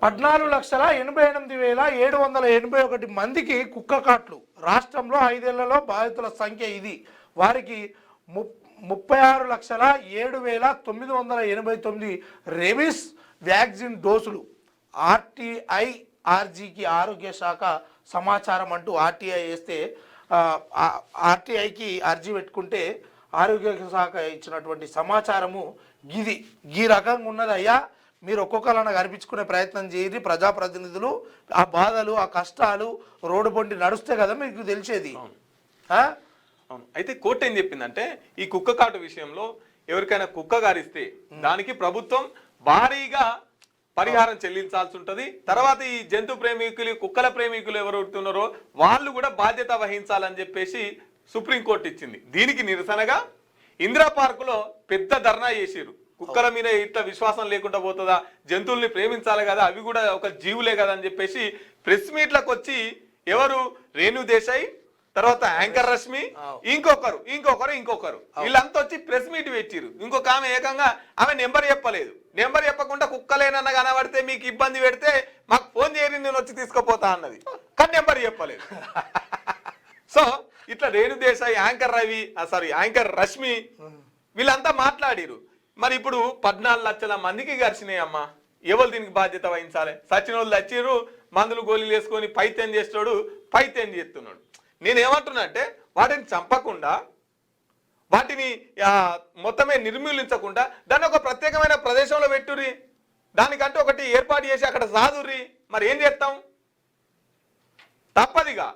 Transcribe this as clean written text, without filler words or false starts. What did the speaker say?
14,88,781 మందికి కుక్క కాట్లు. రాష్ట్రంలో 5 ఏళ్లలో బాధితుల సంఖ్య ఇది. వారికి 36,07,989 రేబీస్ వ్యాక్సిన్ డోసులు. ఆర్టీఐకి ఆరోగ్య శాఖ సమాచారం అంటూ ఆర్టీఐ వేస్తే ఆర్టీఐకి అర్జీ పెట్టుకుంటే ఆరోగ్య శాఖ ఇచ్చినటువంటి సమాచారము గిది ఈ రకంగా ఉన్నది. అయ్యా మీరు ఒక్కొక్కరన్నా కనిపించుకునే ప్రయత్నం చేయండి. ప్రజాప్రతినిధులు ఆ బాధలు ఆ కష్టాలు రోడ్డు పొంటి నడుస్తే కదా మీకు తెలిసేది. అయితే కోర్టు ఏం చెప్పిందంటే ఈ కుక్క కాటు విషయంలో ఎవరికైనా కుక్క గారిస్తే దానికి ప్రభుత్వం భారీగా పరిహారం చెల్లించాల్సి ఉంటుంది. తర్వాత ఈ జంతు ప్రేమికులు కుక్కల ప్రేమికులు ఎవరు ఉన్నారో వాళ్ళు కూడా బాధ్యత వహించాలని చెప్పేసి సుప్రీంకోర్టు ఇచ్చింది. దీనికి నిరసనగా ఇందిరా పార్కులో పెద్ద ధర్నా చేసిరు. కుక్కల మీద ఇట్లా విశ్వాసం లేకుండా పోతుందా, జంతువుల్ని ప్రేమించాలి కదా, అవి కూడా ఒక జీవులే కదా అని చెప్పేసి ప్రెస్ మీట్లకు వచ్చి ఎవరు రేణు దేశాయ్, తర్వాత యాంకర్ రష్మి, ఇంకొకరు వీళ్ళంతా వచ్చి ప్రెస్ మీట్ పెట్టిరు. ఇంకొక ఆమె ఏకంగా ఆమె నెంబర్ చెప్పలేదు. నెంబర్ చెప్పకుండా కుక్కలేనన్నా కనబడితే మీకు ఇబ్బంది పెడితే మాకు ఫోన్ చేయని నేను వచ్చి తీసుకుపోతా అన్నది. కానీ నెంబర్ చెప్పలేదు. సో ఇట్లా రేణు దేశాయ్, యాంకర్ రష్మి వీళ్ళంతా మాట్లాడిరు. మరి ఇప్పుడు 14 లక్షల మందికి గడిచినాయి అమ్మా. ఎవరు దీనికి బాధ్యత వహించాలి? సచిన వాళ్ళు వచ్చిర్రు, మందులు గోళీలు వేసుకొని పైత్యం చేస్తాడు, పైత్యం చేస్తున్నాడు. నేనేమంటున్నా అంటే వాటిని చంపకుండా వాటిని మొత్తమే నిర్మూలించకుండా దాన్ని ఒక ప్రత్యేకమైన ప్రదేశంలో పెట్టుర్రి, దానికంటే ఒకటి ఏర్పాటు చేసి అక్కడ సాదుర్రి. మరి ఏం చేస్తాం? తప్పదిగా